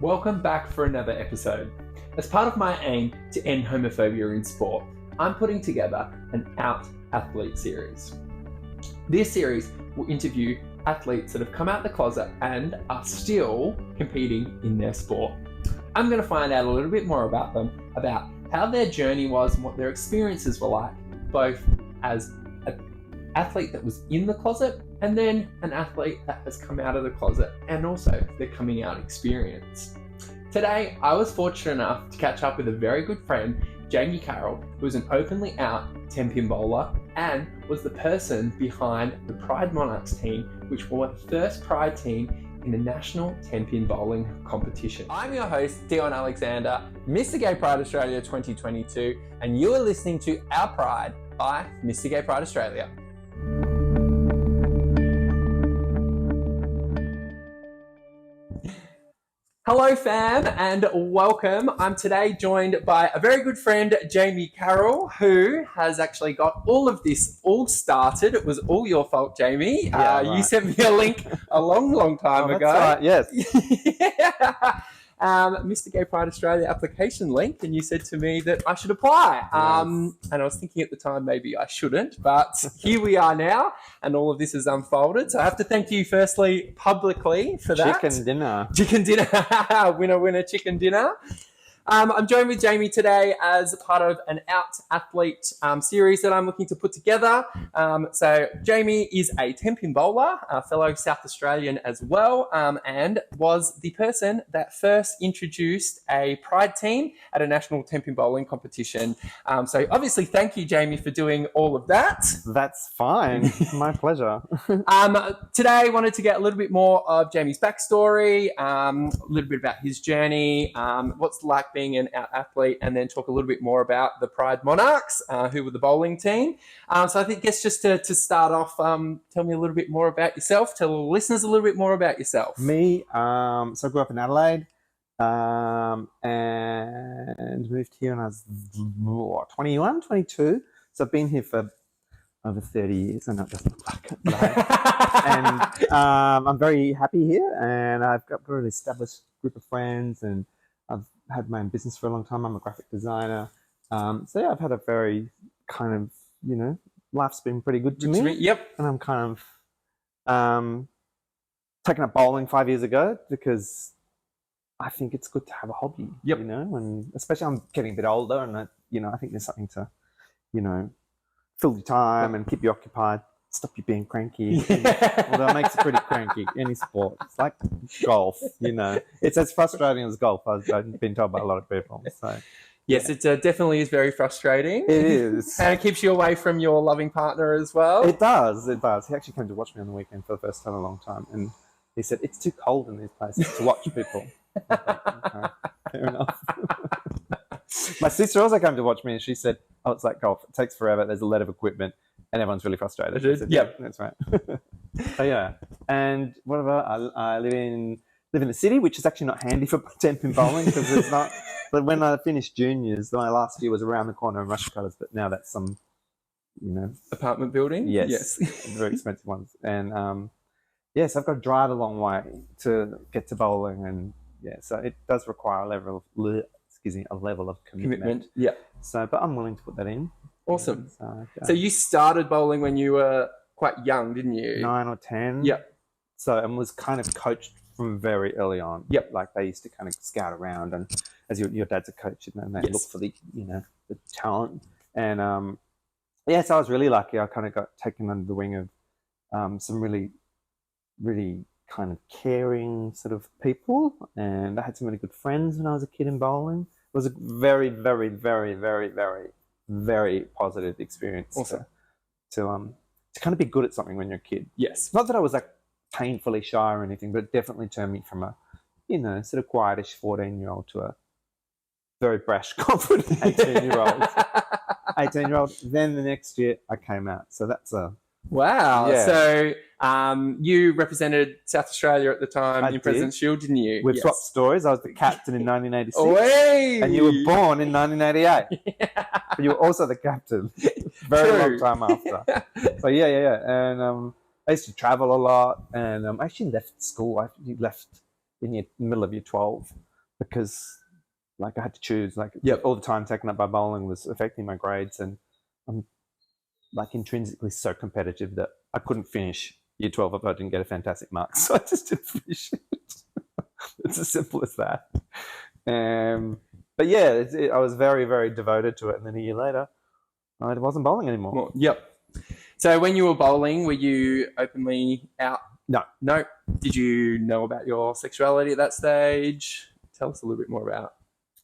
Welcome back for another episode. As part of my aim to end homophobia in sport, I'm putting together an Out Athlete series. This series will interview athletes that have come out the closet and are still competing in their sport. I'm going to find out a little bit more about them, about how their journey was and what their experiences were like, both as an athlete that was in the closet and then an athlete that has come out of the closet, and also their coming out experience. Today, I was fortunate enough to catch up with a very good friend, Jamie Carroll, who is an openly out 10-pin bowler and was the person behind the Pride Monarchs team, which were the first Pride team in the national 10-pin bowling competition. I'm your host, Dion Alexander, Mr. Gay Pride Australia 2022, and you are listening to Our Pride by Mr. Gay Pride Australia. Hello fam and welcome. I'm today joined by a very good friend, Jamie Carroll, who has actually got all of this all started. It was all your fault, Jamie. Yeah, right. You sent me a link a long time ago. That's right, yes. Yeah. Mr. Gay Pride Australia application link, and you said to me that I should apply. Yes. And I was thinking at the time maybe I shouldn't, but here we are now, and all of this is unfolded. So I have to thank you firstly publicly for that. Chicken dinner. Chicken dinner. Winner, chicken dinner. I'm joined with Jamie today as part of an Out Athlete series that I'm looking to put together. So Jamie is a 10-pin bowler, a fellow South Australian as well, and was the person that first introduced a Pride team at a national 10-pin bowling competition. So obviously, thank you, Jamie, for doing all of that. That's fine. My pleasure. Today, I wanted to get a little bit more of Jamie's backstory, a little bit about his journey, what's like being an out athlete, and then talk a little bit more about the Pride Monarchs, who were the bowling team. So I think to start off, tell me a little bit more about yourself. Tell the listeners a little bit more about yourself. Me, so I grew up in Adelaide and moved here when I was 21, 22. So I've been here for over 30 years. I know it doesn't look like it, but and I'm very happy here, and I've got a really established group of friends, and I've had my own business for a long time. I'm a graphic designer. So yeah, I've had a very kind of, life's been pretty good to me. Yep. And I'm kind of taken up bowling 5 years ago because I think it's good to have a hobby. Yep. And especially I'm getting a bit older, and I think there's something to, fill your time and keep you occupied, stop you being cranky. Although it makes it pretty cranky, any sport. It's like golf, It's as frustrating as golf, I've been told by a lot of people. So yes, it definitely is very frustrating. It is. And it keeps you away from your loving partner as well. It does. He actually came to watch me on the weekend for the first time in a long time, and he said, it's too cold in these places to watch people. I thought, okay, fair enough. My sister also came to watch me, and she said, oh, it's like golf. It takes forever. There's a lot of equipment, and everyone's really frustrated. She said, Yep. That's right. So yeah. And whatever, I live in the city, which is actually not handy for 10-pin bowling because it's not. But when I finished juniors, my last year was around the corner in Rush Cutters, but now that's some, apartment building. Yes. Very expensive ones. And yes, I've got to drive a long way to get to bowling, and so it does require a level of commitment. Yeah. So, but I'm willing to put that in. Awesome. So you started bowling when you were quite young, didn't you? 9 or 10. Yeah. So, and was kind of coached from very early on. Yep. Like they used to kind of scout around, and as your dad's a coach, and they look for the talent. And so I was really lucky. I kind of got taken under the wing of some really, really kind of caring sort of people, and I had some really good friends when I was a kid in bowling. It was a very, very, very, very, very, very positive experience. Awesome. To kind of be good at something when you're a kid. Yes. Not that I was like painfully shy or anything, but it definitely turned me from a, sort of quietish 14-year-old to a very brash, confident 18-year-old. Then the next year I came out. So that's a... Wow. Yeah. So you represented South Australia at the time in President's Shield, didn't you? We've swapped stories. I was the captain in 1986. Away! And you were born in 1988. But you were also the captain very long time after. So yeah. And I used to travel a lot, and I actually left school. I left in the middle of year 12 because like I had to choose. Like Yep. all the time taken up by bowling was affecting my grades, and I'm like intrinsically so competitive that I couldn't finish year 12 if I didn't get a fantastic mark. So I just didn't finish it. It's as simple as that. But yeah, I was very, very devoted to it. And then a year later, I wasn't bowling anymore. Well, yep. So when you were bowling, were you openly out? No. No. Did you know about your sexuality at that stage? Tell us a little bit more about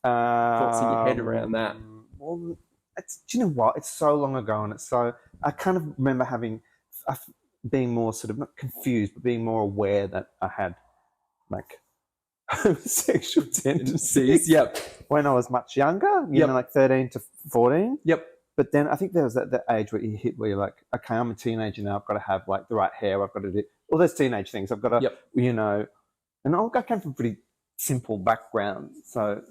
thoughts in your head around that. Well, do you know what? It's so long ago, and I kind of remember being more sort of not confused, but being more aware that I had like homosexual tendencies. Yep. When I was much younger, you know, like 13 to 14. Yep. But then I think there was that age where you hit where you're like, okay, I'm a teenager now. I've got to have like the right hair. I've got to do all those teenage things. I've got to, you know, and I came from a pretty simple background. So,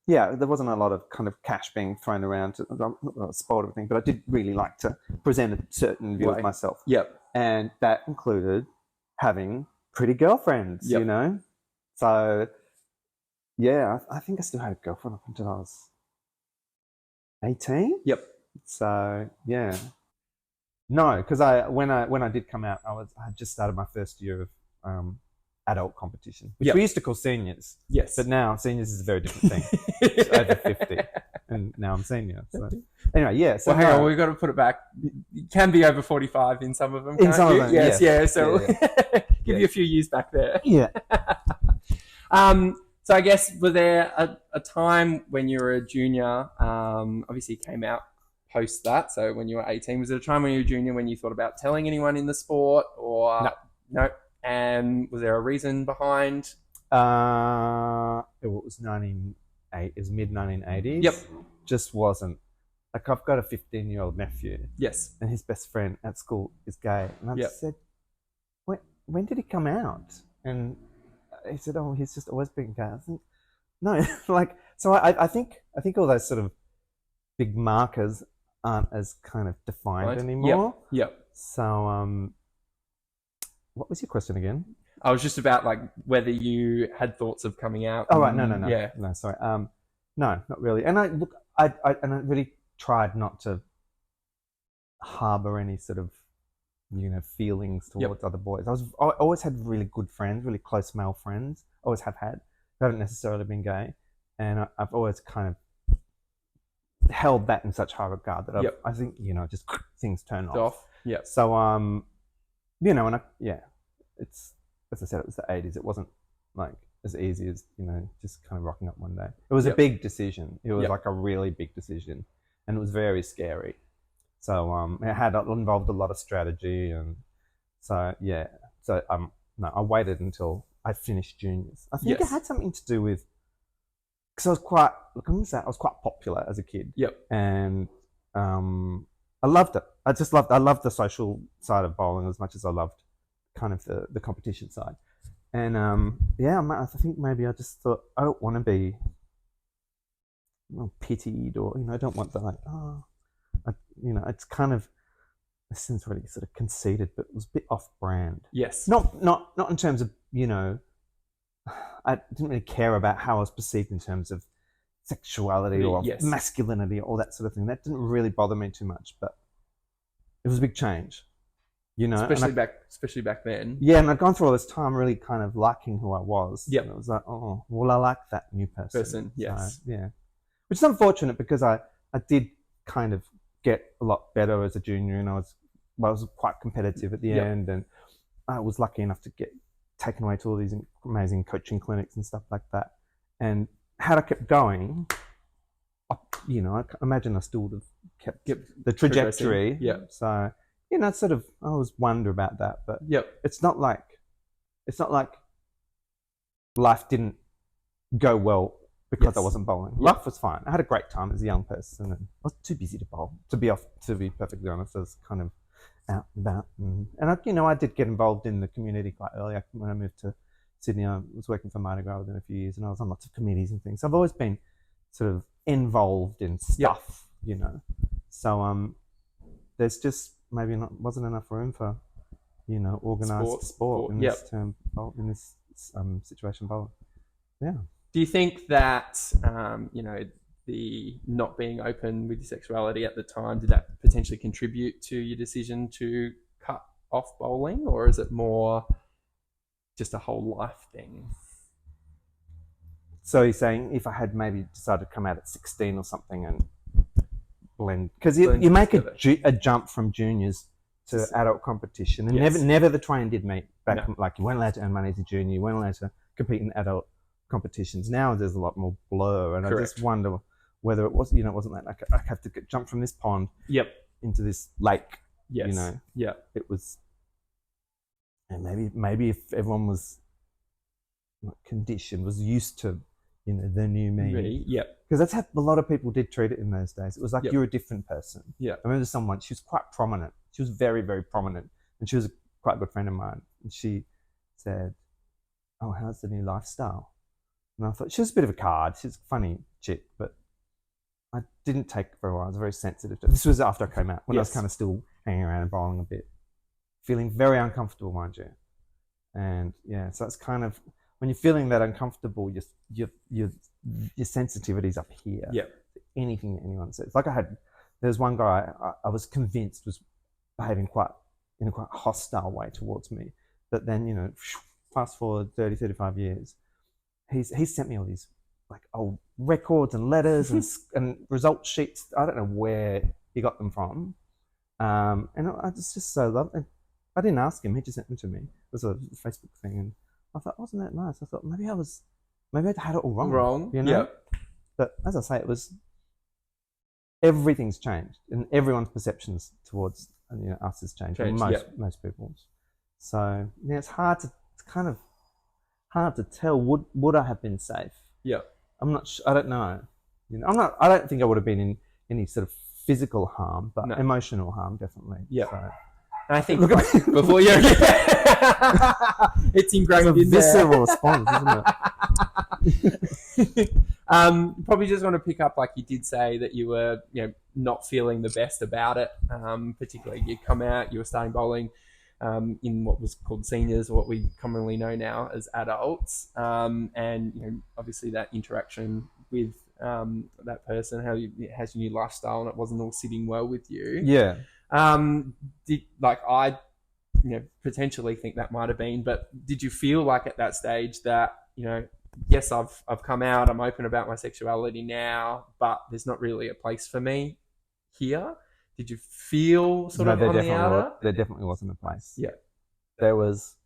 yeah, there wasn't a lot of kind of cash being thrown around. Not a spoiled everything, but I did really like to present a certain view of myself. Yep. And that included having pretty girlfriends, you know? So, yeah, I think I still had a girlfriend up until I was 18. Yep. So, yeah. No, because when I did come out, I had just started my first year of adult competition, which we used to call seniors. Yes. But now seniors is a very different thing. It's over 50, and now I'm senior. So anyway, yeah. So well, hang on, we've got to put it back. You can be over 45 in some of them. In some of them, yes. yeah. So give you a few years back there. Yeah. So I guess, were there a time when you were a junior, obviously you came out post that, so when you were 18, was there a time when you were a junior when you thought about telling anyone in the sport, or no? And was there a reason behind? It was it was mid 1980s. Yep. Just wasn't. Like, I've got a 15-year-old nephew. Yes. And his best friend at school is gay. And I just said, when did he come out? And he said, oh, he's just always been gay. I think, no, like, so I think all those sort of big markers aren't as kind of defined anymore. Yep. So, what was your question again? I was just about like whether you had thoughts of coming out. Oh, right. No. Yeah. No, sorry. No, not really. And I really tried not to harbor any sort of, you know, feelings towards other boys. I always had really good friends, really close male friends. Always have had. Who haven't necessarily been gay, and I've always kind of held that in such high regard that I think, you know, just things turn off. Yeah. So you know, and it's, as I said, it was the 80s. It wasn't like as easy as, you know, just kind of rocking up one day. It was a big decision. It was like a really big decision, and it was very scary. So it involved a lot of strategy, and so yeah. So no, I waited until I finished juniors. I think it had something to do with, because I was quite popular as a kid. Yep. And I loved it. I loved the social side of bowling as much as I loved kind of the competition side. And I think maybe I just thought, I don't want to be pitied, or, you know, I don't want the like, you know, it's kind of, it seems really sort of conceited, but it was a bit off-brand. Yes. Not in terms of, you know, I didn't really care about how I was perceived in terms of sexuality or masculinity or all that sort of thing. That didn't really bother me too much, but it was a big change, you know. Especially back then. Yeah, and I'd gone through all this time really kind of liking who I was. Yeah. And it was like, oh, well, I like that new person. Yes. So, yeah. Which is unfortunate, because I did kind of get a lot better as a junior, and I was quite competitive at the end, and I was lucky enough to get taken away to all these amazing coaching clinics and stuff like that. And had I kept going, you know, I imagine I still would have kept the trajectory. Yeah. So, you know, sort of, I always wonder about that, but it's not like life didn't go well because I wasn't bowling. Life was fine. I had a great time as a young person, and I was too busy to bowl. To be perfectly honest, I was kind of out and about, and I did get involved in the community quite early. When I moved to Sydney, I was working for Mardi Gras within a few years, and I was on lots of committees and things. So I've always been sort of involved in stuff, you know. So there's just maybe wasn't enough room for, you know, organised sport in this term, in this situation bowling. yeah. Do you think that, the not being open with your sexuality at the time, did that potentially contribute to your decision to cut off bowling, or is it more just a whole life thing? So you're saying if I had maybe decided to come out at 16 or something and blend, because Blend you make together. a jump from juniors to adult competition, and Yes. never the twain did meet back. No. Like you weren't allowed to earn money as a junior, you weren't allowed to compete in adult competitions. Now there's a lot more blur, and Correct. I just wonder whether it was, it wasn't like I have to jump from this pond Yep. into this lake. Yes. Yeah. It was, and maybe if everyone was not conditioned, was used to, the new me. Yep. Because that's how a lot of people did treat it in those days. It was like you're a different person. Yeah. I remember someone, she was quite prominent. She was very, very prominent. And she was a quite good friend of mine. And she said, "Oh, how's the new lifestyle?" And I thought, she was a bit of a card. She's a funny chick, but I didn't take it very well. I was very sensitive to it. This was after I came out, when I was kind of still hanging around and bowling a bit. Feeling very uncomfortable, mind you. And yeah, so it's kind of, when you're feeling that uncomfortable, your sensitivity's up here. Yeah. Anything that anyone says. Like there's one guy I was convinced was behaving in a quite hostile way towards me. But then, fast forward 30, 35 years, he's sent me all these like old records and letters and result sheets. I don't know where he got them from. And I just so lovely. I didn't ask him, he just sent them to me. It was a Facebook thing, and I thought, wasn't that nice? I thought maybe I'd had it all wrong. Yeah. But as I say, everything's changed, and everyone's perceptions towards us has changed. Most people's. So yeah, it's kind of hard to tell. Would I have been safe? Yeah. I'm not sure. I don't know. I don't think I would have been in any sort of physical harm, but emotional harm definitely. Yeah. So. And I think before you, it's ingrained in there. Visceral response, isn't it? Probably just want to pick up, like you did say that you were, not feeling the best about it. Particularly, you come out, you were starting bowling in what was called seniors, or what we commonly know now as adults, and obviously that interaction with that person, how it has your new lifestyle, and it wasn't all sitting well with you. Yeah. I potentially think that might have been, but did you feel like at that stage that, yes, I've come out, I'm open about my sexuality now, but there's not really a place for me here? Did you feel sort of on the outer? There definitely wasn't a place. Yeah. There was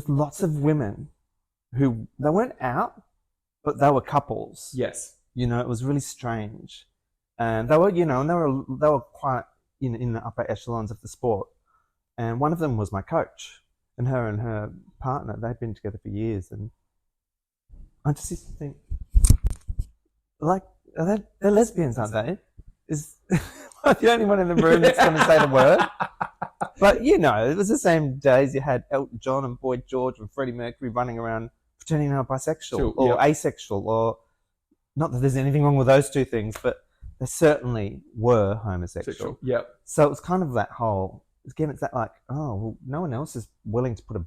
lots of women who, they weren't out, but they were couples. Yes. It was really strange. And they were, and they were quite in the upper echelons of the sport. And one of them was my coach, and her partner, they'd been together for years. And I just used to think, like, they're lesbians, aren't they? Is the only one in the room that's going to say the word? But, it was the same days you had Elton John and Boy George and Freddie Mercury running around pretending they were bisexual or asexual, or not that there's anything wrong with those two things, but they certainly were homosexual. Yep. So it was kind of that whole, again, it's that like, oh, well, no one else is willing to put a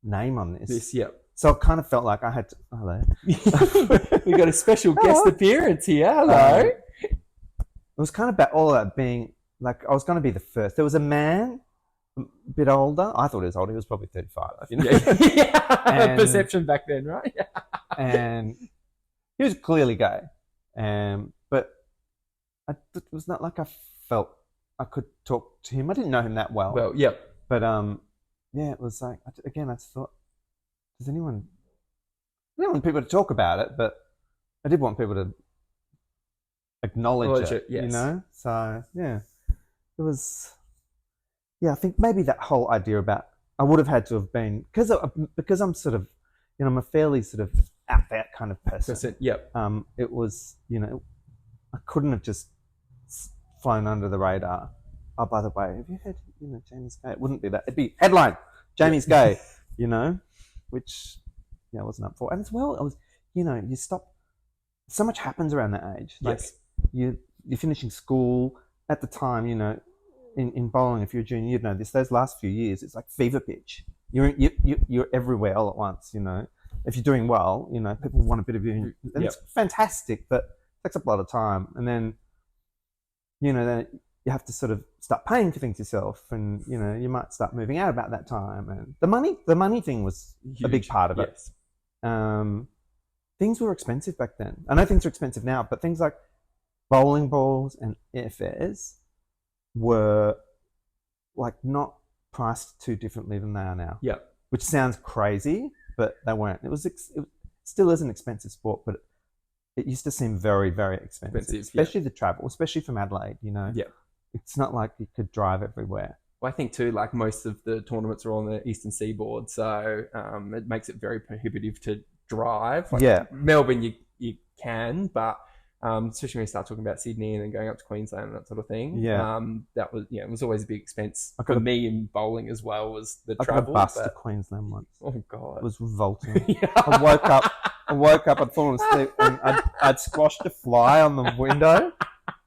name on this. So it kind of felt like I had to, hello. We got a special guest appearance here. Hello. It was kind of about all that being, like, I was going to be the first. There was a man, a bit older. I thought he was older. He was probably 35. Yeah. Perception back then, right? And he was clearly gay. But it was not like I felt I could talk to him. I didn't know him that well. Well, yeah. But it was like, again, I just thought, I didn't want people to talk about it, but I did want people to acknowledge it, yes. So yeah, it was. Yeah, I think maybe that whole idea about, I would have had to have been, because I'm sort of, I'm a fairly sort of out there kind of person. Yep. It was, I couldn't have just flown under the radar. Oh, by the way, have you heard, Jamie's gay? It wouldn't be that. It'd be headline, Jamie's gay, which, I wasn't up for. And as well, I was, you stop, so much happens around that age. Like, yes. You're finishing school at the time, in bowling, if you're a junior, you'd know this, those last few years, it's like fever pitch. You're everywhere all at once, if you're doing well, people want a bit of you, and Yep. it's fantastic, but it takes up a lot of time. And then, then you have to sort of start paying for things yourself, and you might start moving out about that time. And the money thing was a big part of it. Yes. Things were expensive back then. I know things are expensive now, but things like bowling balls and airfares were like not priced too differently than they are now. Yeah. Which sounds crazy, but they weren't. It still is an expensive sport, but it used to seem very, very expensive, especially the travel, especially from Adelaide. Yeah. It's not like you could drive everywhere. Well, I think too, like most of the tournaments are on the eastern seaboard, so it makes it very prohibitive to drive. Like Melbourne, you can, but especially when you start talking about Sydney and then going up to Queensland and that sort of thing. Yeah. That was it was always a big expense for me in bowling as well, was the travel. I got a bus to Queensland once. Oh God, it was revolting. I woke up, I'd fallen asleep, and I'd squashed a fly on the window,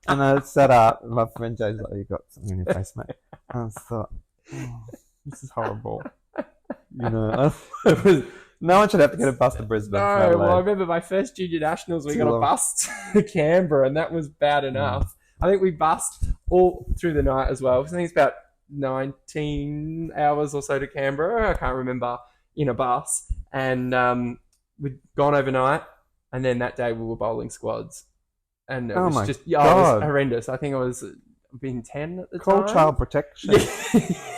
and I sat up, and my friend Jay's like, "You got something in your face, mate." And I thought, this is horrible. No one should have to get a bus to Brisbane. No, well, I remember my first junior nationals, we got a bus to Canberra, and that was bad enough. I think we bussed all through the night as well. I think it's about 19 hours or so to Canberra. I can't remember, in a bus. And we'd gone overnight, and then that day we were bowling squads. And it was it was horrendous. I think I was being 10 at the time. Call child protection.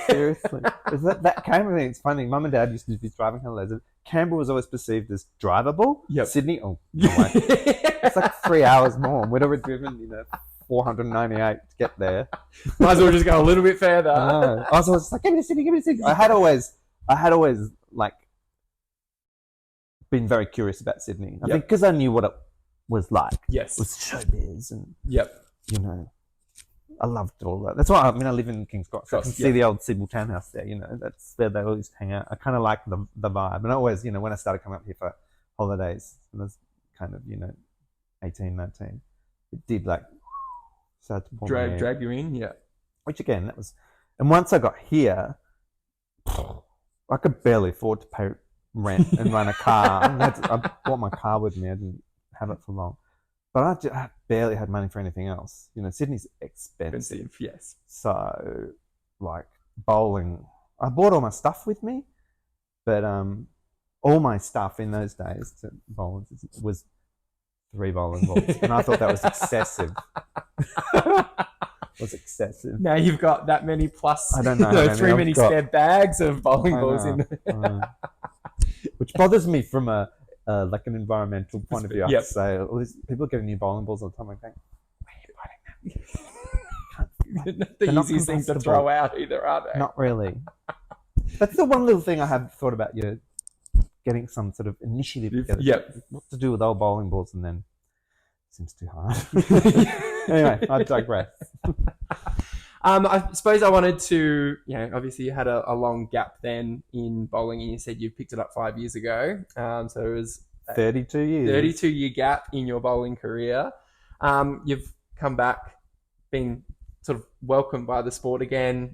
Seriously. That Canberra thing, it's funny. Mum and Dad used to be driving holidays. Canberra was always perceived as drivable. Yep. Sydney, no way. It's like 3 hours more. We'd have driven, 498 to get there. Might as well just go a little bit further. I was always like, give me to Sydney. I had always like been very curious about Sydney. I think because I knew what it was like. Yes. It was showbiz and I loved all that. That's why I live in King's Cross. So I can see the old Sybil townhouse there. That's where they always hang out. I kind of like the vibe. And I always, when I started coming up here for holidays, when I was kind of, 18, 19, it did like start to drag you in, yeah. Which again, that was, and once I got here, I could barely afford to pay rent and run a car. I bought my car with me. I didn't have it for long. But I barely had money for anything else. Sydney's expensive. Yes. So, like, bowling, I bought all my stuff with me, but all my stuff in those days to bowling was 3 bowling balls. And I thought that was excessive. Was excessive. Now you've got that many plus. I don't know. Three many spare bags of bowling balls in there. Which bothers me from like an environmental point of view. I have to say, all these people getting new bowling balls all the time. I'm going, why are you buying them? The easiest thing to throw out either, are they? Not really. That's the one little thing I have thought about, getting some sort of initiative together. Yep. What to do with old bowling balls, and then it seems too hard. Anyway, I digress. I suppose I wanted to, obviously you had a long gap then in bowling, and you said you picked it up 5 years ago. So it was 32 years. 32-year gap in your bowling career. You've come back, been sort of welcomed by the sport again,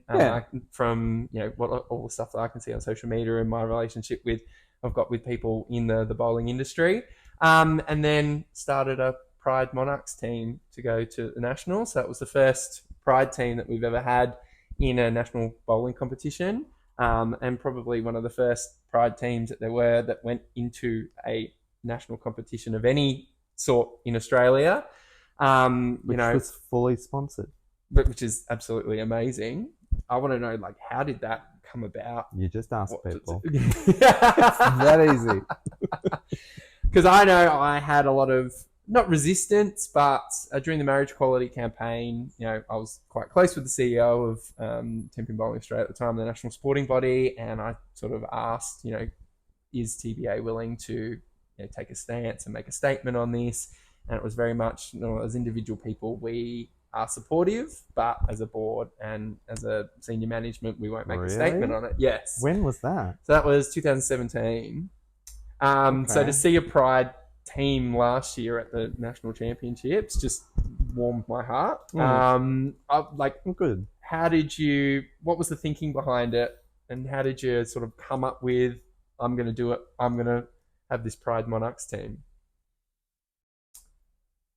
from all the stuff that I can see on social media and my relationship I've got with people in the bowling industry, and then started a Pride Monarchs team to go to the Nationals. So that was the first Pride team that we've ever had in a national bowling competition, and probably one of the first Pride teams that went into a national competition of any sort in Australia. Which was fully sponsored. Which is absolutely amazing. I want to know, how did that come about? You just ask people. It's that easy. Because I know I had a lot of, not resistance, but during the marriage equality campaign, I was quite close with the CEO of Temping Bowling Australia at the time, the national sporting body, and I sort of asked, is TBA willing to take a stance and make a statement on this? And it was very much, as individual people, we are supportive, but as a board and as a senior management, we won't make a statement on it. Yes. When was that? So that was 2017. So to see a Pride team last year at the national championships just warmed my heart. Good. What was the thinking behind it, and how did you sort of come up with, I'm going to do it, I'm going to have this Pride Monarchs team?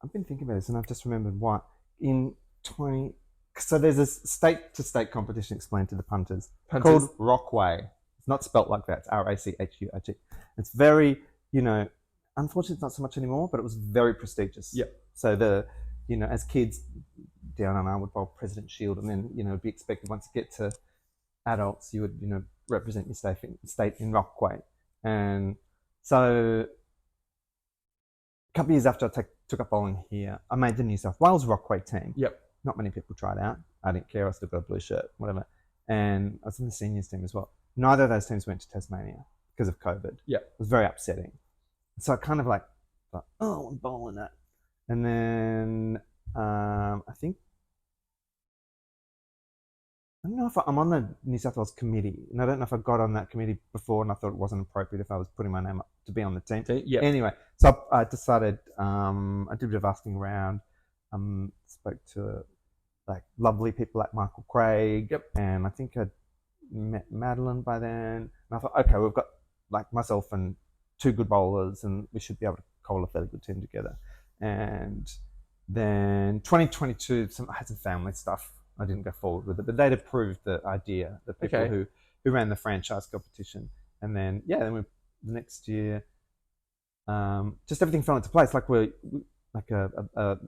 I've been thinking about this, and I've just remembered what in 20. So there's a state-to-state competition explained to the punters called Rockway. It's not spelt like that. It's RACHURG. It's very, unfortunately, it's not so much anymore, but it was very prestigious. Yep. So as kids, Dion and I would bowl President Shield, and then be expected once you get to adults, you would represent your state in Rockway, and so a couple of years after I took up bowling here, I made the New South Wales Rockway team. Yep. Not many people tried out. I didn't care. I still got a blue shirt, whatever. And I was in the seniors team as well. Neither of those teams went to Tasmania because of COVID. Yeah. It was very upsetting. So I kind of thought, oh, I'm bowling that. And then I don't know if I'm on the New South Wales committee, and I don't know if I got on that committee before, and I thought it wasn't appropriate if I was putting my name up to be on the team. Yeah. Anyway, so I decided, I did a bit of asking around, spoke to lovely people like Michael Craig, and I think I'd met Madeline by then. And I thought, okay, we've got myself and two good bowlers, and we should be able to cobble a fairly good team together. And then 2022, I had some family stuff. I didn't go forward with it, but they'd approved the idea, the people who ran the franchise competition. And then, the next year, just everything fell into place.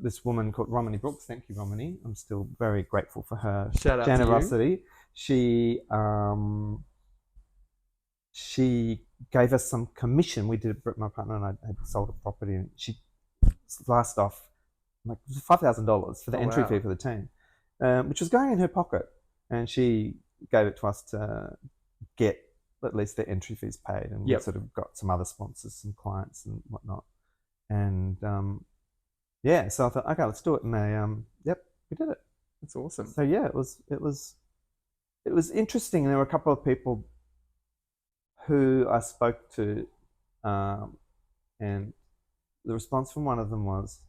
This woman called Romany Brooks. Thank you, Romany. I'm still very grateful for her generosity. She gave us some commission. We did, my partner and I had sold a property, and she sliced off $5,000 for the entry fee for the team, which was going in her pocket, and she gave it to us to get at least the entry fees paid, and we sort of got some other sponsors, some clients and whatnot, and so I thought, okay, let's do it, and we did it. That's awesome. So it was interesting. There were a couple of people who I spoke to, and the response from one of them was,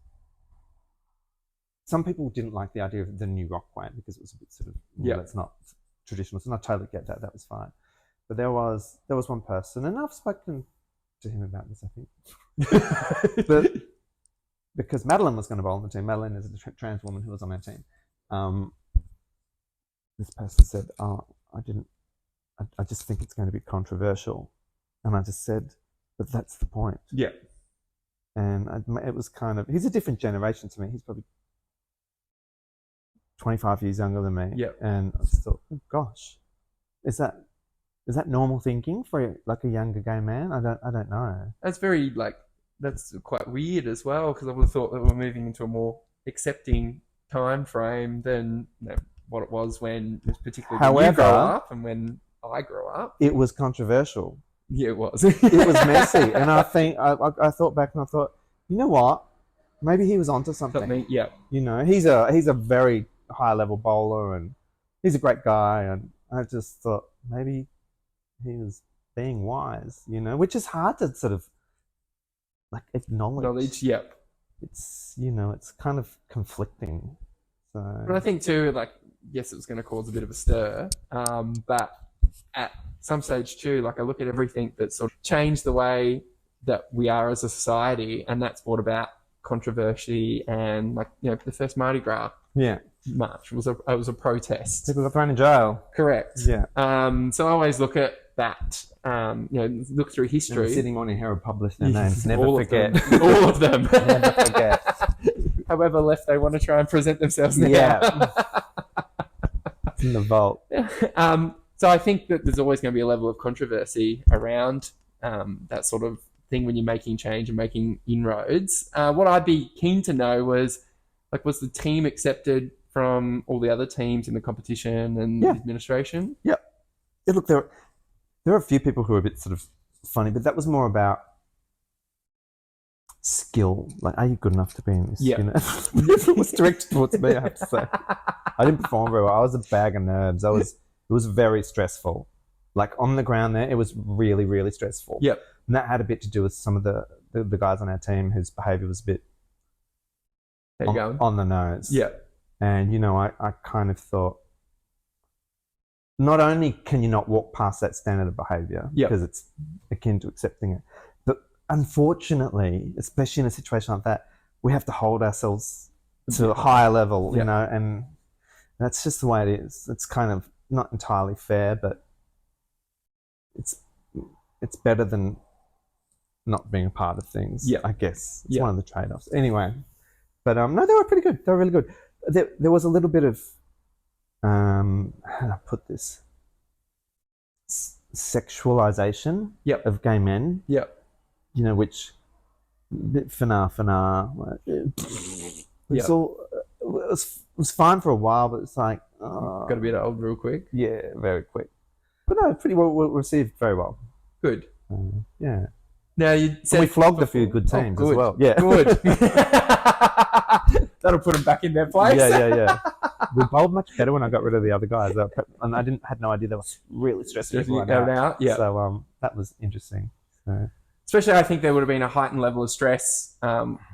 some people didn't like the idea of the new Rockway because it was a bit sort of, that's not traditional. So I totally get that. That was fine. But there was one person, and I've spoken to him about this, I think. But because Madeline was going to bowl on the team, Madeline is a trans woman who was on our team. This person said, I just think it's going to be controversial. And I just said, but that's the point. Yeah. And it was kind of, he's a different generation to me. He's probably 25 years younger than me. Yeah. And I just thought, oh gosh, is that normal thinking for a younger gay man? I don't know. That's very that's quite weird as well, because I would have thought that we're moving into a more accepting time frame than what it was when, particularly when you grow up and when I grew up. It was controversial. Yeah, it was. It was messy, and I think I thought back and I thought, you know what? Maybe he was onto something. Yeah. He's a very high level bowler, and he's a great guy, and I just thought maybe he was being wise, which is hard to sort of acknowledge. It's it's kind of conflicting. So, but I think too, yes, it was going to cause a bit of a stir, but at some stage too, I look at everything that sort of changed the way that we are as a society, and that's brought about controversy. And the first Mardi Gras march was a protest. People got thrown in jail. Correct. Yeah. So I always look at that. Look through history. And the Sydney Morning Herald published their names. Never forget. All of them. Never forget. However left they want to try and present themselves now. Yeah. It's in the vault. So I think that there's always going to be a level of controversy around that sort of thing when you're making change and making inroads. What I'd be keen to know was the team accepted from all the other teams in the competition and the administration? Yeah. Look, there are a few people who are a bit sort of funny, but that was more about skill. Are you good enough to be in this? Yeah. It was directed towards me, I have to say. I didn't perform very well. I was a bag of nerves. It was very stressful. On the ground there, it was really, really stressful. Yep. And that had a bit to do with some of the guys on our team whose behaviour was a bit on the nose. Yeah. And, I kind of thought, not only can you not walk past that standard of behaviour, because it's akin to accepting it, but unfortunately, especially in a situation like that, we have to hold ourselves to a higher level, you know, and that's just the way it is. It's kind of not entirely fair, but it's better than not being a part of things. I guess it's one of the trade-offs. Anyway, but no, they were pretty good. They were really good. There was a little bit of how do I put this? Sexualization of gay men. You know, which bit finale. It's all. It was fine for a while, but it's like got a bit old real quick. Yeah, very quick. But no, pretty well received. Very well. Good. Yeah. Now you said we flogged a few good teams as well. Yeah, good. That'll put them back in their place. Yeah. We bowled much better when I got rid of the other guys, and I had no idea they were really stressing people out. Yeah. So that was interesting. So. Especially, I think there would have been a heightened level of stress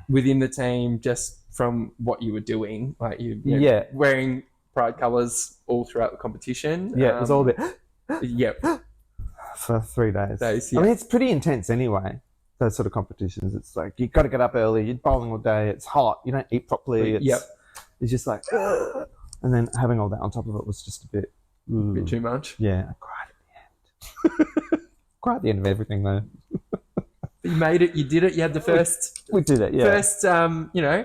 within the team just from what you were doing, like you know, wearing Pride colours all throughout the competition. Yeah, it was all a bit. For 3 days. I mean, it's pretty intense anyway. Those sort of competitions, it's like you got to get up early. You're bowling all day. It's hot. You don't eat properly. It's just like, ugh. And then having all that on top of it was just a bit too much. Yeah, I cried at the end. Cried at the end of everything though. You made it. You did it. You had the first. We did it. Yeah. First, you know,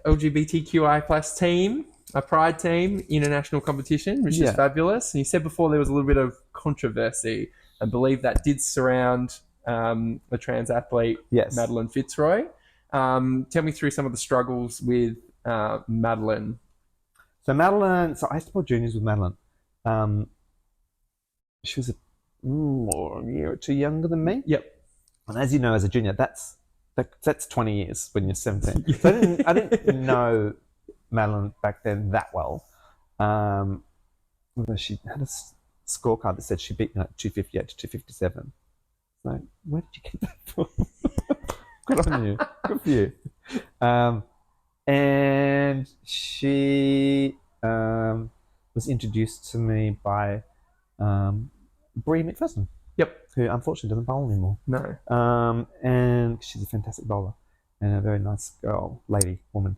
LGBTQI plus team, a Pride team, international competition, which is fabulous. And you said before there was a little bit of controversy. I believe that did surround the trans athlete, Madeline Fitzroy. Tell me through some of the struggles with Madeline. So I used to play juniors with Madeline. She was a year or two younger than me. And as you know, as a junior, that's 20 years when you're 17. So I didn't know Madeline back then that well. She had a scorecard that said she beat me like 258 to 257. So where did you get that from? Good on you. Good for you. And she was introduced to me by Bree McPherson. Who unfortunately doesn't bowl anymore. No. And she's a fantastic bowler and a very nice girl, lady, woman.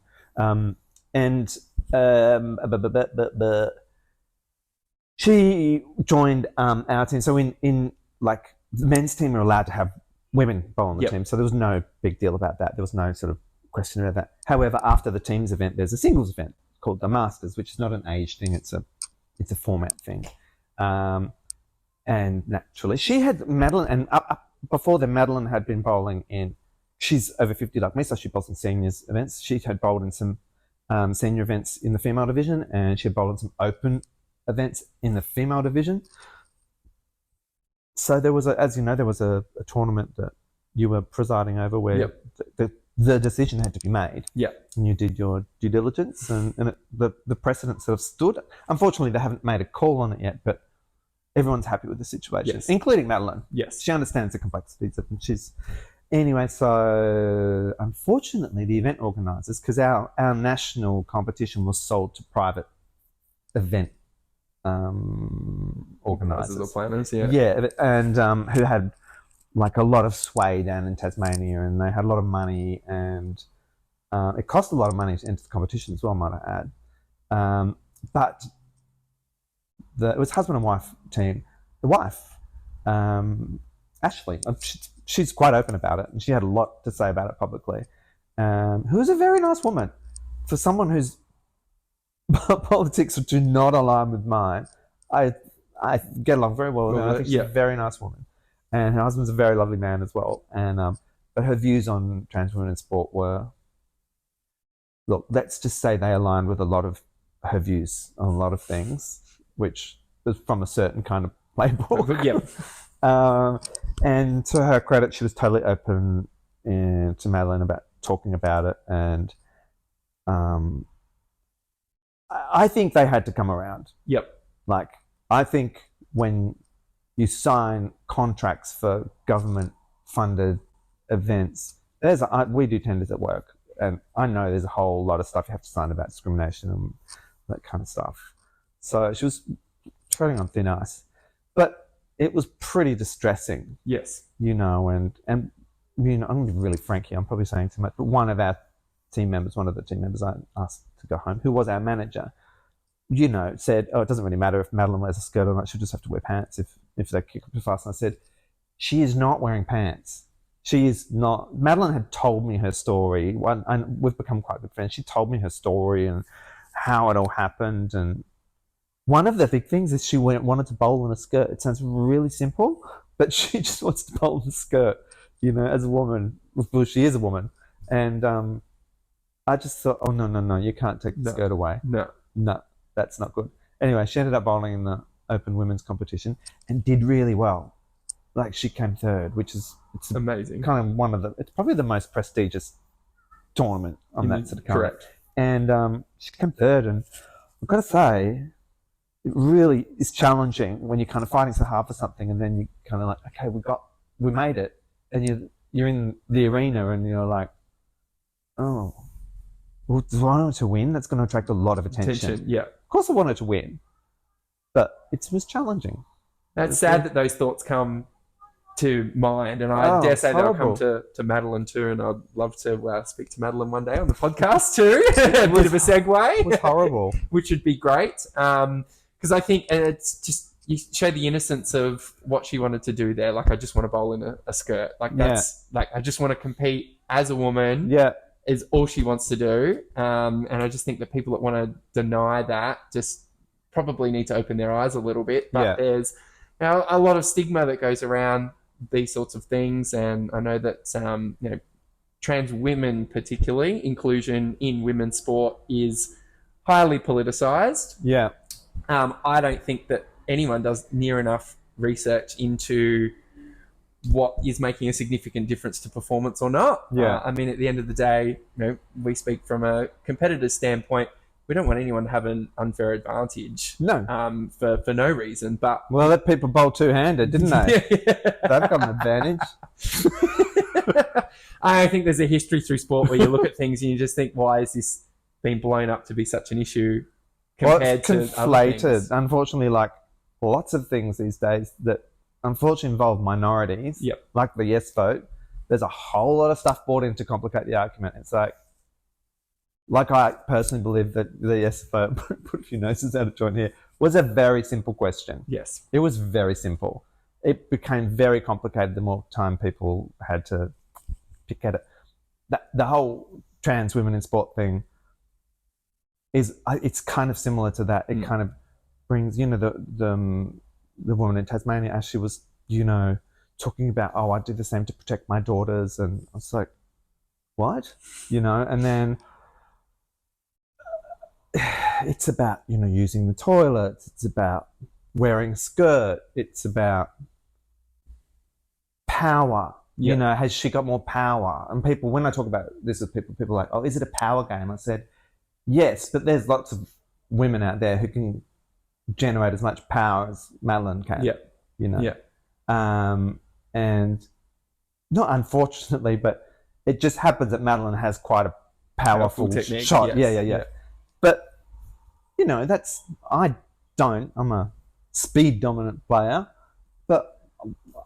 She joined our team. So in like the men's team are allowed to have women bowl on the team. So there was no big deal about that. There was no sort of question about that. However, after the teams event, there's a singles event called the Masters, which is not an age thing. It's a format thing. And naturally, she had Madeline, and up before then, Madeline had been bowling in. She's over 50 like me, so she bowls in seniors events. She had bowled in some senior events in the female division, and she had bowled in some open events in the female division. So there was as you know, there was a tournament that you were presiding over where the decision had to be made. And you did your due diligence, and the precedent sort of stood. Unfortunately, they haven't made a call on it yet, but everyone's happy with the situation, including Madeline. She understands the complexities of it. She's anyway. So unfortunately, the event organisers, because our national competition was sold to private event organisers or planners, and who had like a lot of sway down in Tasmania, and they had a lot of money, and it cost a lot of money to enter the competition as well, might I add. But it was husband and wife team. The wife, Ashley, she's quite open about it, and she had a lot to say about it publicly. Who is a very nice woman. For someone whose politics do not align with mine, I get along very well with her. I think she's a very nice woman, and her husband's a very lovely man as well. And but her views on trans women in sport were, look, let's just say they aligned with a lot of her views on a lot of things, which was from a certain kind of playbook. And to her credit, she was totally open to Madeline about talking about it. And I think they had to come around. Like, I think when you sign contracts for government-funded events, we do tenders at work, and I know there's a whole lot of stuff you have to sign about discrimination and that kind of stuff. So she was treading on thin ice, but it was pretty distressing. You know, and I'm going to be really frank here. I'm probably saying too much, but one of the team members I asked to go home, who was our manager, said, "Oh, it doesn't really matter if Madeline wears a skirt or not. She'll just have to wear pants if they kick up too fast." And I said, "She is not wearing pants. She is not." Madeline had told me her story, and we've become quite good friends. She told me her story and how it all happened. And one of the big things is she wanted to bowl in a skirt. It sounds really simple, but she just wants to bowl in a skirt, as a woman. Well, she is a woman. And I just thought, oh, no, you can't take the skirt away. No, that's not good. Anyway, she ended up bowling in the Open Women's competition and did really well. Like, she came third, which is it's amazing. Kind of it's probably the most prestigious tournament on that sort of kind. Correct. And she came third, and I've got to say, it really is challenging when you're kind of fighting so hard for something, and then you kind of like, okay, we made it, and you're in the arena, and you're like, oh, well, do I want to win? That's going to attract a lot of attention. Yeah. Of course I wanted to win, but it was challenging. That's sad that those thoughts come to mind, and I dare say they'll come to Madeline too, and I'd love to speak to Madeline one day on the podcast too. A bit of a segue. It was horrible. Which would be great, because I think it's just, you show the innocence of what she wanted to do there. Like, I just want to bowl in a skirt. Like, that's like, I just want to compete as a woman. Yeah. Is all she wants to do. And I just think that people that want to deny that just probably need to open their eyes a little bit. But there's a lot of stigma that goes around these sorts of things. And I know that, trans women particularly, inclusion in women's sport is highly politicized. Yeah. I don't think that anyone does near enough research into what is making a significant difference to performance or not. Yeah. I mean, at the end of the day, we speak from a competitor's standpoint. We don't want anyone to have an unfair advantage. No. For no reason. But well, let people bowl two-handed, didn't they? They've got an advantage. I think there's a history through sport where you look at things and you just think, why is this being blown up to be such an issue compared to conflated. other things? Unfortunately, like lots of things these days that unfortunately involve minorities, like the yes vote, there's a whole lot of stuff brought in to complicate the argument. It's like I personally believe that the yes vote, put a few noses out of joint here, was a very simple question. Yes. It was very simple. It became very complicated the more time people had to pick at it. The whole trans women in sport thing it's kind of similar to that. It kind of brings, the woman in Tasmania, as she was, talking about, oh, I do the same to protect my daughters. And I was like, what? And then it's about, using the toilet. It's about wearing a skirt. It's about power. Has she got more power? And people, when I talk about this with people are like, oh, is it a power game? I said, yes, but there's lots of women out there who can generate as much power as Madeline can. And not unfortunately, but it just happens that Madeline has quite a powerful technique, shot. yes. Yeah. But I'm a speed dominant player, but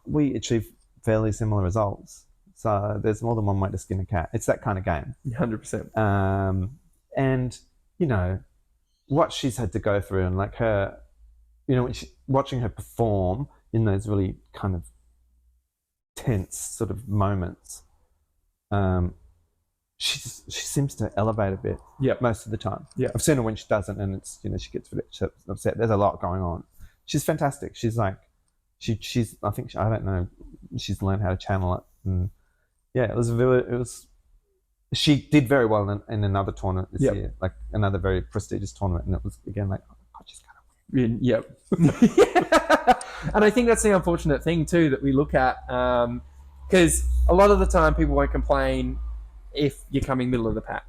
we achieve fairly similar results. So there's more than one way to skin a cat. It's that kind of game. 100%. And what she's had to go through, and like her, watching her perform in those really kind of tense sort of moments, she seems to elevate a bit. Most of the time. I've seen her when she doesn't, and it's she gets a bit upset. There's a lot going on. She's fantastic. She's like, she's I don't know. She's learned how to channel it, and it was. She did very well in another tournament this year, like another very prestigious tournament, and it was again like, oh God, she's kind of win. And I think that's the unfortunate thing too that we look at, because a lot of the time people won't complain if you're coming middle of the pack,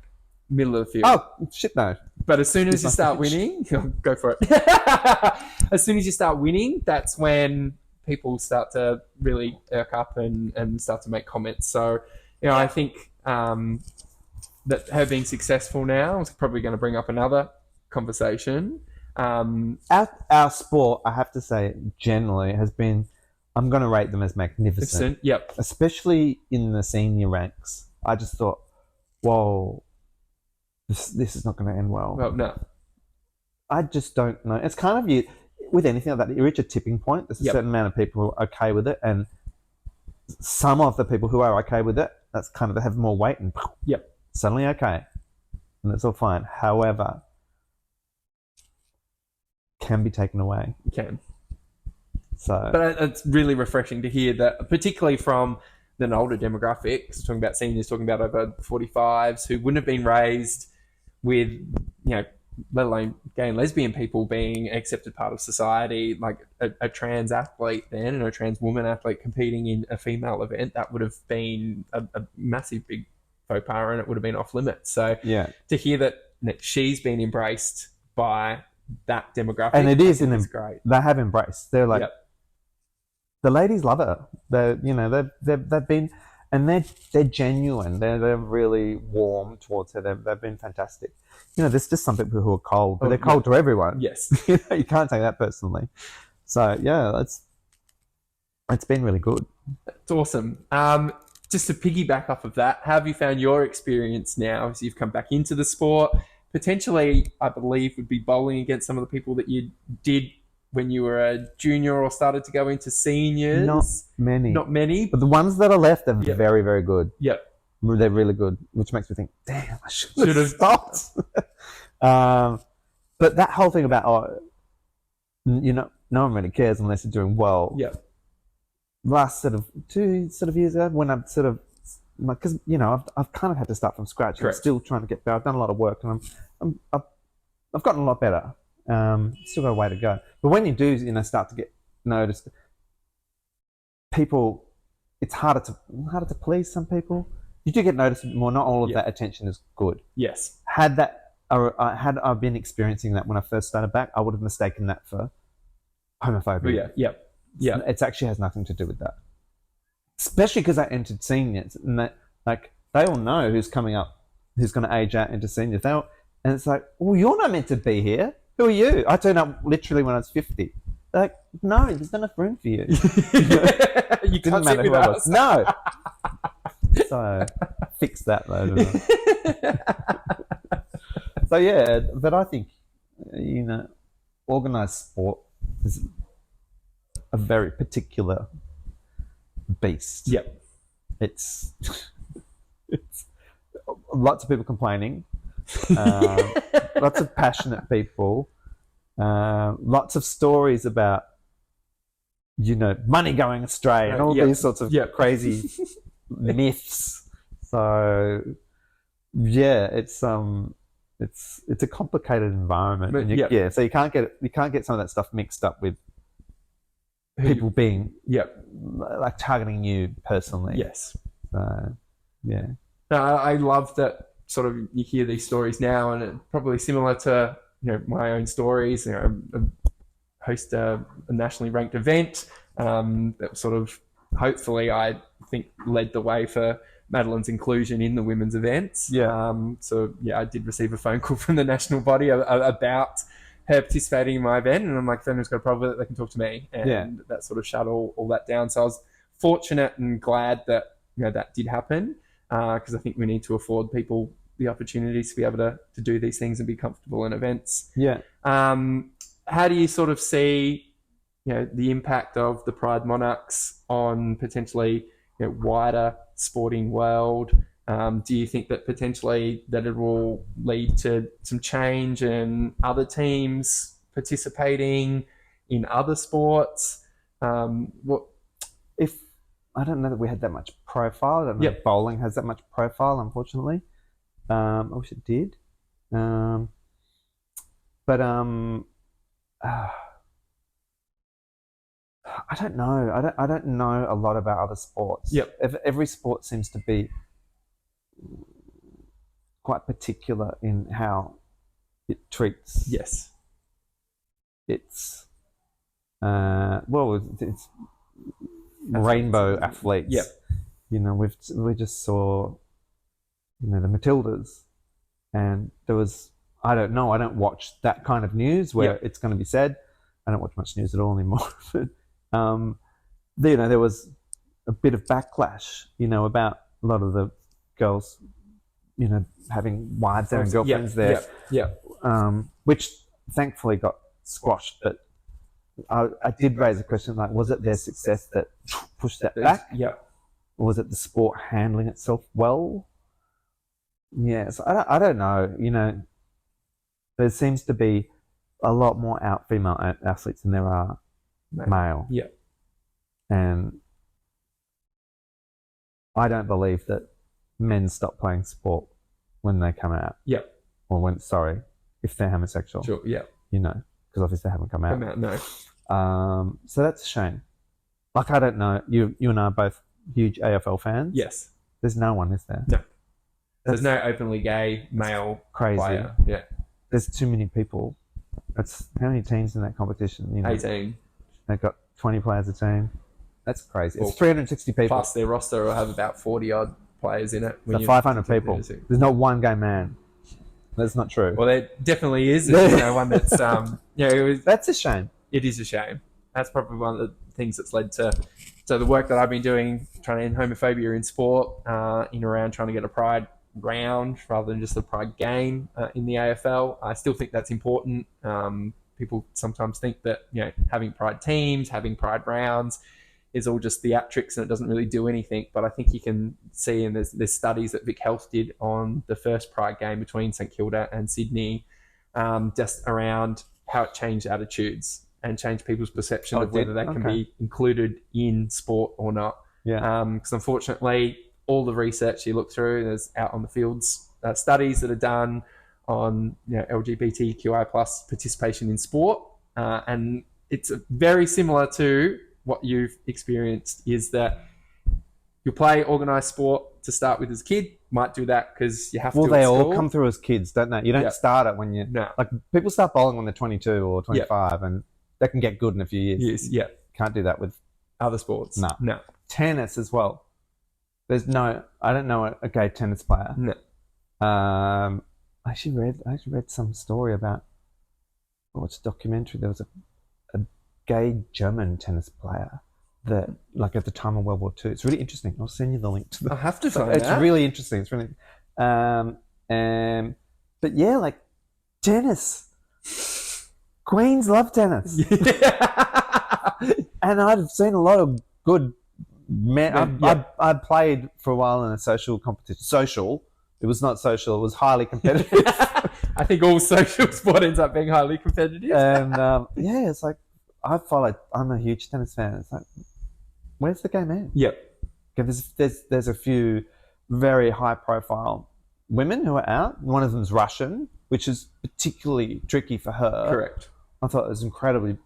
middle of the field. Oh shit, no! But as soon as you start winning, go for it. As soon as you start winning, that's when people start to really irk up and start to make comments. So, I think that her being successful now is probably going to bring up another conversation. Our sport, I have to say, generally has been I'm going to rate them as magnificent. Yep. Especially in the senior ranks. I just thought, whoa, this is not going to end well. Well, no. I just don't know. It's kind of you with anything like that. You reach a tipping point. There's a certain amount of people who are okay with it, and some of the people who are okay with it, that's kind of they have more weight, and suddenly okay, and it's all fine. However, can be taken away. You can. So, but it's really refreshing to hear that, particularly from an older demographic, talking about seniors, talking about over 45s who wouldn't have been raised with, let alone gay and lesbian people being an accepted part of society, like a trans athlete then, and a trans woman athlete competing in a female event, that would have been a massive big faux pas, and it would have been off limits. So to hear that she's been embraced by that demographic, and it is great. They have embraced. They're like, the ladies love her. They've been, and they're genuine. They're really warm towards her. They've been fantastic. There's just some people who are cold, but they're cold to everyone. Yes, you can't take that personally. So it's been really good. It's awesome. Just to piggyback off of that, how have you found your experience now as you've come back into the sport? Potentially, I believe, would be bowling against some of the people that you did when you were a junior or started to go into seniors. Not many. But the ones that are left are very, very good. Yep. They're really good, which makes me think, damn, I should have stopped. But that whole thing about, no one really cares unless you're doing well. Yeah. Last 2 years ago, when I'm because I've kind of had to start from scratch. Correct. I'm still trying to get better. I've done a lot of work, and I've gotten a lot better. Still got a way to go. But when you do, start to get noticed, people, it's harder to please some people. You do get noticed more. Not all of that attention is good. Yes. Had I been experiencing that when I first started back, I would have mistaken that for homophobia. Yeah. It actually has nothing to do with that. Especially because I entered seniors, and they all know who's coming up, who's going to age out into seniors. And it's like, well, you're not meant to be here. Who are you? I turned up literally when I was 50. They're like, no, there's not enough room for you. You didn't matter who I was. No. So fix that though. So but I think organised sport is a very particular beast. Yep. It's lots of people complaining, lots of passionate people, lots of stories about money going astray and all these sorts of crazy myths. So it's a complicated environment. And so you can't get some of that stuff mixed up with people being like targeting you personally. Yes. So no, I love that sort of you hear these stories now, and it's probably similar to my own stories. I host a nationally ranked event that sort of hopefully I think led the way for Madeline's inclusion in the women's events. I did receive a phone call from the national body about her participating in my event, and I'm like, if anyone's got a problem with it, they can talk to me, and that sort of shut all that down. So I was fortunate and glad that that did happen, because I think we need to afford people the opportunities to be able to do these things and be comfortable in events. How do you sort of see the impact of the Pride Monarchs on potentially wider sporting world? Do you think that potentially that it will lead to some change in other teams participating in other sports? If I don't know that we had that much profile. I don't know if bowling has that much profile, unfortunately. I wish it did. But I don't know. I don't know a lot about other sports. Every sport seems to be quite particular in how it treats. It's it's rainbow athletes. We just saw the Matildas, and there was, I don't know, I don't watch that kind of news where it's going to be said. I don't watch much news at all anymore. there was a bit of backlash, about a lot of the girls, having wives there and girlfriends there, which thankfully got squashed. But I did raise a question, like, was it their success that pushed that back? Yeah. Or was it the sport handling itself well? Yes, I don't know. There seems to be a lot more out female athletes than there are male. Yeah. And I don't believe that men stop playing sport when they come out. Yeah. Or if they're homosexual. Sure, yeah. Because obviously they haven't come out. No. So that's a shame. Like, I don't know. You and I are both huge AFL fans. Yes. There's no one, is there? No. There's no openly gay male crazy player. Yeah. There's too many people. That's how many teams in that competition? 18. They've got 20 players a team. That's crazy. Well, it's 360 people. Plus their roster will have about 40 odd players in it. So 500 people. There's not one gay man. That's not true. Well, there definitely is. One that's that's a shame. It is a shame. That's probably one of the things that's led to the work that I've been doing, trying to end homophobia in sport, in around trying to get a Pride round rather than just a Pride game in the AFL. I still think that's important. People sometimes think that having Pride teams, having Pride rounds is all just theatrics and it doesn't really do anything. But I think you can see, and there's studies that Vic Health did on the first Pride game between St Kilda and Sydney, just around how it changed attitudes and changed people's perception of whether they can be included in sport or not. Yeah. Because unfortunately, all the research you look through, there's out on the fields studies that are done on LGBTQI plus participation in sport, and it's very similar to what you've experienced. Is that you play organised sport to start with as a kid, might do that because you have to. Well, they all come through as kids, don't they? You don't start it when like people start bowling when they're 22 or 25, and they can get good in a few years. Yes, yeah. Can't do that with other sports. No. Tennis as well. I don't know a gay tennis player. No. I actually read some story about, it's a documentary. There was a gay German tennis player that, like, at the time of World War II. It's really interesting. I'll send you the link to I have to find It's really interesting. It's really, but yeah, like tennis. Queens love tennis. And I've seen a lot of good men. I played for a while in a social competition. It was not social. It was highly competitive. I think all social sport ends up being highly competitive. And it's like I'm a huge tennis fan. It's like, where's the gay man? Yep. There's a few very high profile women who are out. One of them's Russian, which is particularly tricky for her. Correct. I thought it was incredibly.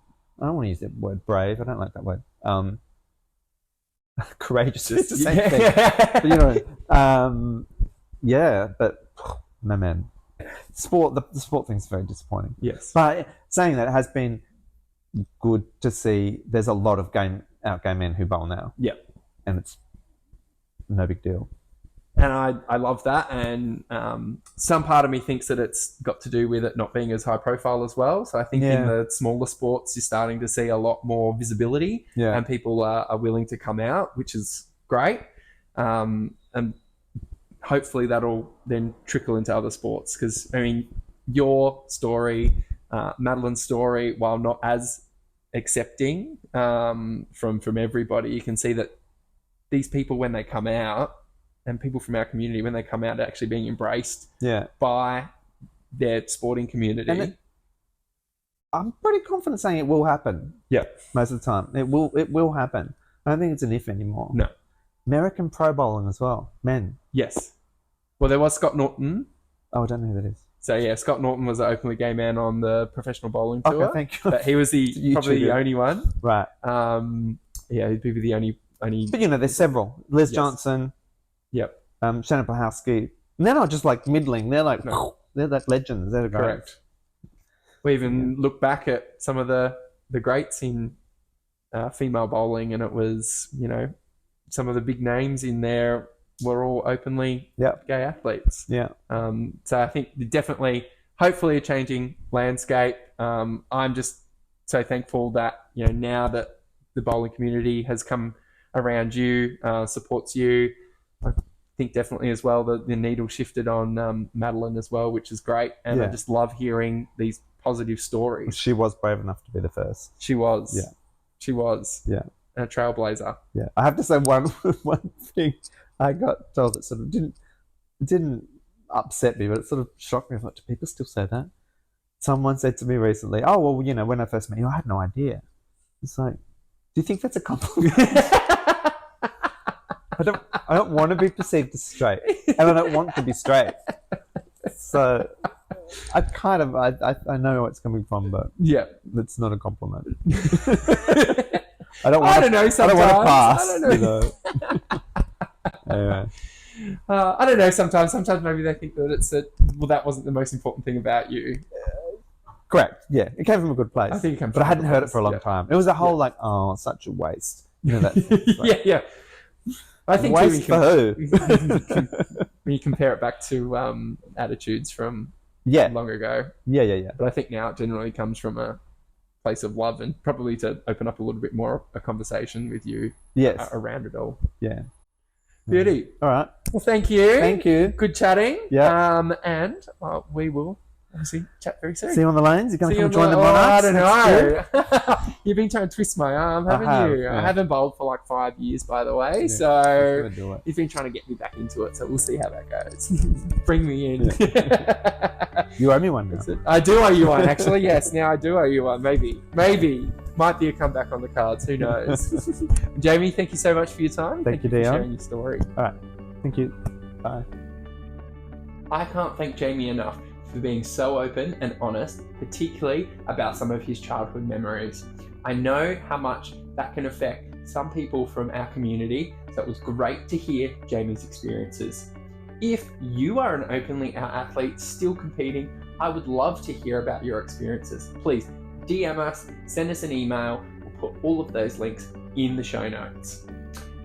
I don't want to use that word brave. I don't like that word. Courageous. It's the same thing. But but no, man. Sport. The sport thing's very disappointing. Yes. But saying that, it has been good to see. There's a lot of gay men who bowl now. Yeah. And it's no big deal. And I love that. And some part of me thinks that it's got to do with it not being as high profile as well. So I think in the smaller sports, you're starting to see a lot more visibility and people are willing to come out, which is great. And hopefully that'll then trickle into other sports. Because, I mean, your story, Madeline's story, while not as accepting from everybody, you can see that these people, when they come out, and people from our community, when they come out, are actually being embraced by their sporting community. And I'm pretty confident saying it will happen. Yeah. Most of the time. It will happen. I don't think it's an if anymore. No. American pro bowling as well. Men. Yes. Well, there was Scott Norton. Oh, I don't know who that is. So, yeah, Scott Norton was an openly gay man on the professional bowling tour. Okay, thank you. But he was probably the only one. Right. He'd be the only... But, there's several. Liz Johnson... Yep. Shannon Plahowski. And they're not just like middling. They're like they're like legends. They're great. Correct. We even look back at some of the greats in female bowling, and it was some of the big names in there were all openly gay athletes. Yeah. So I think definitely, hopefully, a changing landscape. I'm just so thankful that now that the bowling community has come around you, supports you. I think definitely as well the needle shifted on Madeline as well, which is great. And I just love hearing these positive stories. She was brave enough to be the first. She was. Yeah. She was. Yeah. A trailblazer. Yeah. I have to say one thing I got told that sort of didn't upset me, but it sort of shocked me. I thought, do people still say that? Someone said to me recently, "Oh, well, you know, when I first met you, I had no idea." It's like, do you think that's a compliment? I don't want to be perceived as straight, and I don't want to be straight. So I kind of I know where it's coming from, but it's not a compliment. I don't want to pass. I don't know. You know? Anyway. I don't know. Sometimes maybe they think that it's that wasn't the most important thing about you. Correct. Yeah, it came from a good place. I think it came from but I hadn't heard it for a long time. It was a whole like, oh, such a waste. You know that. Like, yeah. I think waste for who? When you compare it back to attitudes from long ago. Yeah. But I think now it generally comes from a place of love and probably to open up a little bit more a conversation with you. Around it all. Yeah. Beauty. All right. Well, thank you. Thank you. Good chatting. Yeah. And we will obviously chat very soon. See you on the lanes. You're going to come join the Monarchs? I don't know. You've been trying to twist my arm, haven't you? Yeah. I haven't bowled for like 5 years, by the way. Yeah, so you've been trying to get me back into it. So we'll see how that goes. Bring me in. Yeah. You owe me one now. I do owe you one, actually. Yes, now I do owe you one. Maybe. Might be a comeback on the cards. Who knows? Jamie, thank you so much for your time. Thank you, for Dion. sharing your story. All right. Thank you. Bye. I can't thank Jamie enough for being so open and honest, particularly about some of his childhood memories. I know how much that can affect some people from our community, so it was great to hear Jamie's experiences. If you are an openly out athlete still competing, I would love to hear about your experiences. Please DM us, send us an email, we'll put all of those links in the show notes.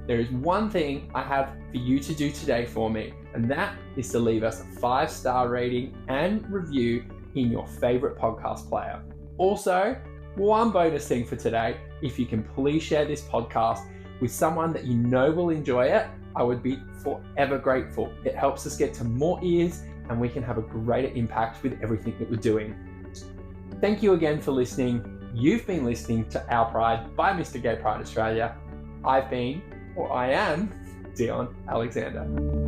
There is one thing I have for you to do today for me, and that is to leave us a 5-star rating and review in your favorite podcast player. Also, one bonus thing for today, if you can please share this podcast with someone that you know will enjoy it, I would be forever grateful. It helps us get to more ears and we can have a greater impact with everything that we're doing. Thank you again for listening. You've been listening to Our Pride by Mr. Gay Pride Australia. I am Dion Alexander.